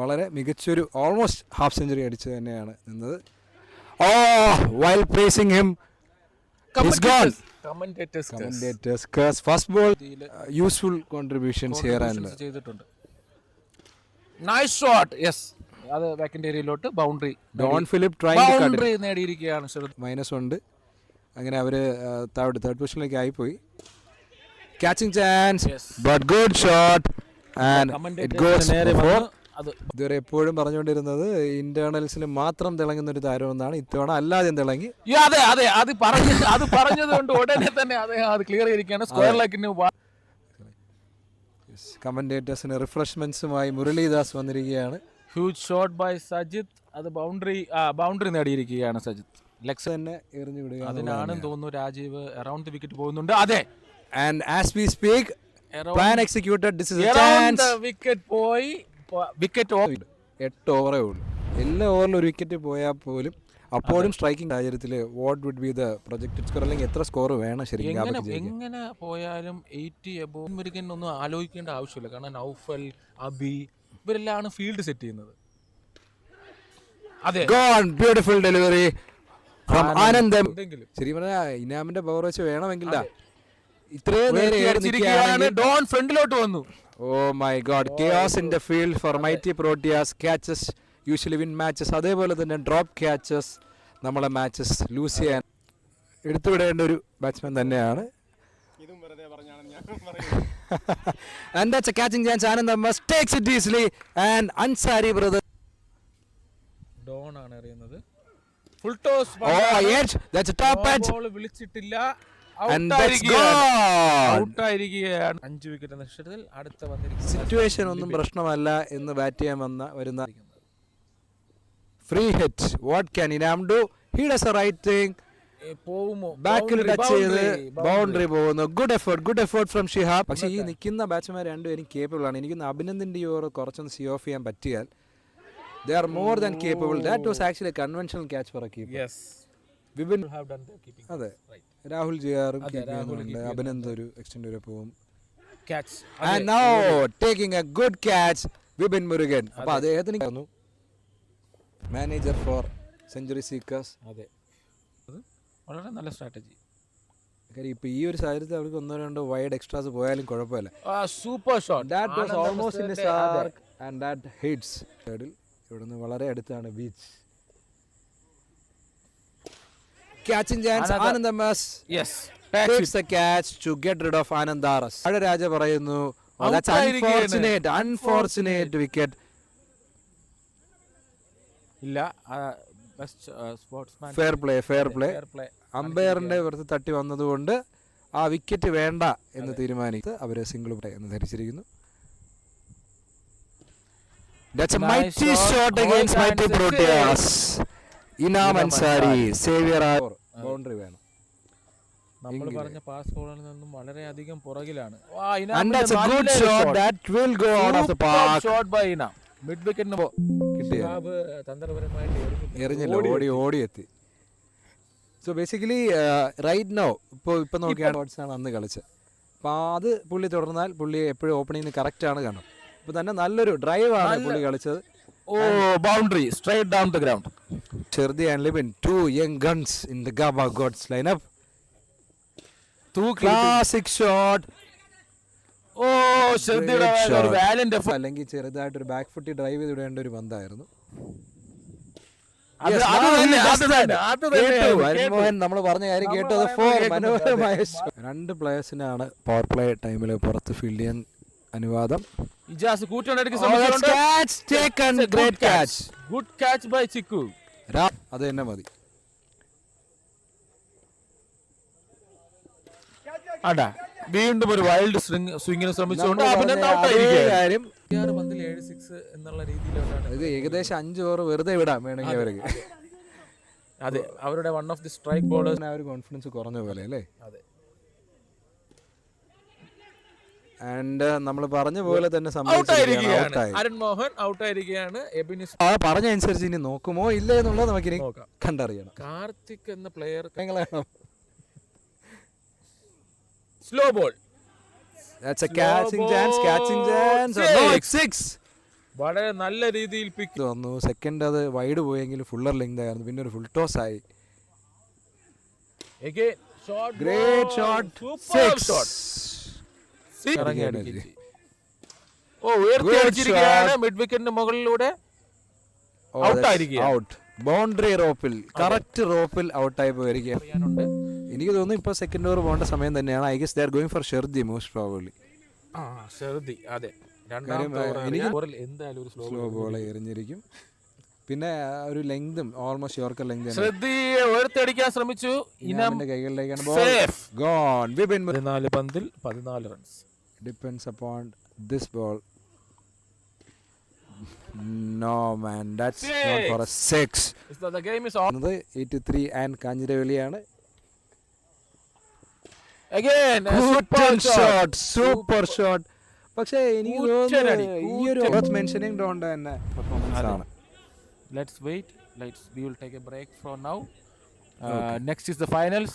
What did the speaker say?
വളരെ മികച്ചൊരു almost half century അടിച്ച് തന്നെയാണ് നിന്നത്. While praising him, he's gone. Commentators curse. First ball, useful contributions here and ചെയ്തിട്ടുണ്ട്. Nice shot. യെസ്, അത് ബാക്കിന്റെ ഏരിയയിലോട്ട് boundary. Don Philip trying to cut boundary നേടിയിരിക്കുകയാണ്. മൈനസ് ഉണ്ട്. അങ്ങനെ അവർ തേർഡ് പൊസിഷനിലേക്ക് ആയിപ്പോയി. Catching chance, but good shot and it goes four. ഇതുവരെ എപ്പോഴും പറഞ്ഞുകൊണ്ടിരുന്നത് ഇന്റേണൽസിൽ മാത്രം തിളങ്ങുന്ന ഒരു താരമെന്നാണ്. ഇത്തവണ അല്ലാതെ തിളങ്ങി. അതെ അത് പറഞ്ഞത് കൊണ്ട് ഉടനെ തന്നെ അത് ക്ലിയർ ചെയ്തിരിക്കുകയാണ്. സ്ക്വയർ ലെഗിന് കമന്റേറ്റേഴ്സിന് റിഫ്രഷ്മെന്റ്സുമായി മുരളീദാസ് വന്നിരിക്കുകയാണ്. Huge shot by Sajith. അത് ബൗണ്ടറി നേടിയിരിക്കുകയാണ് സജിത്ത്. ലെഗ്സ് തന്നെ എറിഞ്ഞു വിടുക. അതിനാണെന്ന് തോന്നുന്നു രാജീവ് അറൗണ്ട് ദി വിക്കറ്റ് പോകുന്നുണ്ട്. അതെ, and as we speak plan executed. This is A chance. Wicket പോയി. വിക്കറ്റ് 8 ഓവറേ ഉള്ളൂ. എല്ലാ ഓവറിലും ഒരു വിക്കറ്റ് പോയാൽ പോലും അപ്പോഴും സ്ട്രൈക്കിംഗ് സാഹചര്യത്തിൽ what would be the projected score, അല്ലെങ്കിൽ എത്ര സ്കോർ വേണം ശരിക്കും? എങ്ങനെ പോയാലും 80 എബോവ് ഒരിക്കലും ഒന്നും ആലോചിക്കേണ്ട ആവശ്യമില്ല. കാരണം നൗഫൽ, അബി ഇവരെല്ലാം ഫീൽഡ് സെറ്റ് ചെയ്യുന്നത്. അതെ, ബ്യൂട്ടിഫുൾ ഡെലിവറി ഫ്രം ആനന്ദ്. ശരി പറഞ്ഞാൽ ഇനാമിന്റെ പവർ വെച്ച് വേണമെങ്കിൽ ഇത്രയും നേരം ഡോൺ ഫ്രണ്ടിലോട്ട് വന്നു. Oh my God, chaos in the field for mighty Proteas. Catches usually win matches. അതേപോലെ തന്നെ ഡ്രോപ്പ് ക്യാച്ചസ് നമ്മളെ മാച്ചസ് ലൂസ് ചെയ്യാൻ എടുത്തുവിടേണ്ട ഒരു ബാറ്റ്സ്മാൻ തന്നെയാണ്. And that's a catching chance. Anand must takes it easily and Ansari brother. Don ആണ് എറിയുന്നത്. Full toss. Yes, that's a top edge. Ball വിളിച്ചിട്ടില്ല. And that's gone. ഔട്ടായിരിക്കുകയാണ്. 5 വിക്കറ്റ് നഷ്ടത്തിൽ. അടുത്ത വന്നിരിക്കുന്ന സിറ്റുവേഷൻ ഒന്നും പ്രശ്നമല്ല എന്ന് ബാറ്റ് ചെയ്യാൻ വരുന്ന free hit. What can Inam do? He does a right thing. ബാക്കിൽ ടച്ച് ചെയ്ത് ബൗണ്ടറി പോകുന്നു. Good effort from Shihab. പക്ഷേ ഈ നിൽക്കുന്ന ബാറ്റ്സ്മാൻ രണ്ടുപേരും കേപ്പബിൾ ആണ്. എനിക്ക് അഭിനന്ദിന്റെ ഓവർ കുറച്ചൊന്ന് സി ഓഫ് ചെയ്യാൻ പറ്റിയാൽ they are more than capable. That was actually a conventional catch for a keeper. Yes, Vibin have done the keeping. അതെ, രാഹുൽ ജിയാറും അഭിനന്ദ് ഒരു എക്സ്റ്റെൻഡ് വരെ പോകും. Catch. And now taking a good catch, Vibin Murugan. അപ്പോൾ അദ്ദേഹത്തിന് manager four century seekers. അതെ, വളരെ നല്ല strategy. കാര്യം ഇപ്പോൾ ഈ ഒരു സാഹചര്യത്തിൽ അവർക്ക് 1-2 വൈഡ് എക്സ്ട്രാസ് പോയാലും കുഴപ്പമില്ല. Super shot. That was almost in his arc and that hits. ഇവിടുന്ന് വളരെ അടുത്താണ് beach. Catching chance. Anandamas takes the catch to get rid of Anandaras. Raja പറയുന്നു, that's unfortunate wicket. ഇല്ല, ബെസ്റ്റ് സ്പോർട്സ്മാൻ. Fair play. അമ്പയറിന്റെ പുറത്ത് തട്ടി വന്നതുകൊണ്ട് ആ വിക്കറ്റ് വേണ്ട എന്ന് തീരുമാനിച്ച് അവര് സിംഗിൾ പ്ലേ എന്ന് ധരിച്ചിരിക്കുന്നു. That's a mighty shot against mighty Proteas. Inam Ansari Xavier. Boundary വേണം. നമ്മൾ പറഞ്ഞ പാസ് ബോളിൽ നിന്നും വളരെ അധികം പുറകിലാണ്. And that's a good shot that will go out of the park. Shot by Inam. Mid വിക്കറ്റിന് കിട്ടിയ തന്ത്രപരമായിട്ട് എറിഞ്ഞില്ല, ഓടി എത്തി. സോ ബേസിക്കലി റൈറ്റ് നൗ ഇപ്പൊ നോക്കിയാണ് ഷോട്ട്സാണ് അന്ന് കളിച്ചത്. അപ്പോൾ അത് പുള്ളി തുടർന്നാൽ പുള്ളി എപ്പോഴും ഓപ്പണിങ്ങിന് കറക്റ്റ് ആണ് കാണും. ഇപ്പൊ തന്നെ നല്ലൊരു ഡ്രൈവാണ് പുള്ളി കളിച്ചത്. Boundary straight down the ground. Sherdy and Libin, 2 young guns in the Gaba Gods lineup. 2 classic shot. ഷെർദിയുടെ ഒരു വാലന്റ് എഫർട്ട്. അല്ലെങ്കിൽ ചെറുതായിട്ടൊരു ബാക്ക് ഫുട്ടി ഡ്രൈവ് ചെയ്ത് വിടേണ്ട ഒരു പന്തായിരുന്നു. മോഹൻ നമ്മൾ പറഞ്ഞ കാര്യം കേട്ടത്. മനോഹരമായ 2 പ്ലേയേഴ്സിനാണ് പവർ പ്ലേ ടൈമിൽ പുറത്ത് ഫീൽഡ് ചെയ്യാൻ അനുവാദം. ഇജാസ് കൂറ്റണടിക്ക് ഗുഡ് ക്യാച്ച് ബൈ ചിക്കു. അത് തന്നെ മതി. അടാ, വീണ്ടും ഒരു വൈൽഡ് സ്വിങ്ങിന് ശ്രമിച്ചുകൊണ്ട് കാര്യം 6 പന്തിൽ 7 6 എന്നുള്ള രീതിയിലാണ്. ഇത് ഏകദേശം 5 ഓവർ വെറുതെ വിടാം വേണമെങ്കിൽ അവർക്ക്. അതെ, അവരുടെ വൺ ഓഫ് ദി സ്ട്രൈക്ക് ബോളേഴ്സിന് ആ ഒരു കോൺഫിഡൻസ് കുറഞ്ഞ പോലെ അല്ലേ. അതെ, ആൻഡ് നമ്മൾ പറഞ്ഞ പോലെ തന്നെ അരുൺ മോഹൻ ഔട്ടായിരിക്കുകയാണ്. പറഞ്ഞ അനുസരിച്ച് ഇനി നോക്കുമോ ഇല്ല എന്നുള്ളത് നമുക്കിനി കണ്ടറിയണം. കാർത്തിക് എന്ന player slow ball. That's a catching chance. No, it's 6. വളരെ നല്ല രീതിയിൽ പിക്ക് വന്നു. സെക്കൻഡ് അത് വൈഡ് പോയെങ്കിൽ ഫുള്ളർ ലെങ്ത് ആയിരുന്നു, പിന്നെ ഒരു ഫുൾ ടോസ് ആയി. ഗ്രേറ്റ് ഷോട്ട്, ഉയർത്തി അടിച്ചിരിക്കുകയാണ് മിഡ് വിക്കറ്റിന് മുകളിലൂടെ. ഔട്ട്. ബൗണ്ടറി റോപ്പിൽ, കറക്റ്റ് റോപ്പിൽ ഔട്ടായി പോയിരിക്കുകയാണ്. എനിക്ക് തോന്നുന്നു ഇപ്പൊ സെക്കൻഡ് ഓവർ പോകേണ്ട സമയം തന്നെയാണ്. I guess they are going for ഷെർദി മോസ്റ്റ് പ്രോബബ്ലി. അതെ, എന്തായാലും ഒരു സ്ലോ ബോൾ എറിഞ്ഞിരിക്കും. പിന്നെ ഒരു ലെങ്തും ഓൾമോസ്റ്റ് യോർക്കർ ലെങ്ത് ശ്രദ്ധയെ ഉയർത്തിയടിക്കാൻ ശ്രമിച്ചു. ഇനാമിന്റെ കൈകളിലേക്കാണ് ബോൾ ഗോൺ. വിപിൻ 14 പന്തിൽ 14 runs. Depends upon this ball. No man, that's not for a 6. The game is on. 83 and കാഞ്ഞിരവെളിയാണ്. Again super shot. പക്ഷേ എനിക്ക് തോന്നുന്നു ഈ ഒരു മെൻഷനിങ് ഡോണ്ട് തന്നെ പെർഫോമൻസ് ആണ്. Let's wait. We will take a break for now. Next is the finals.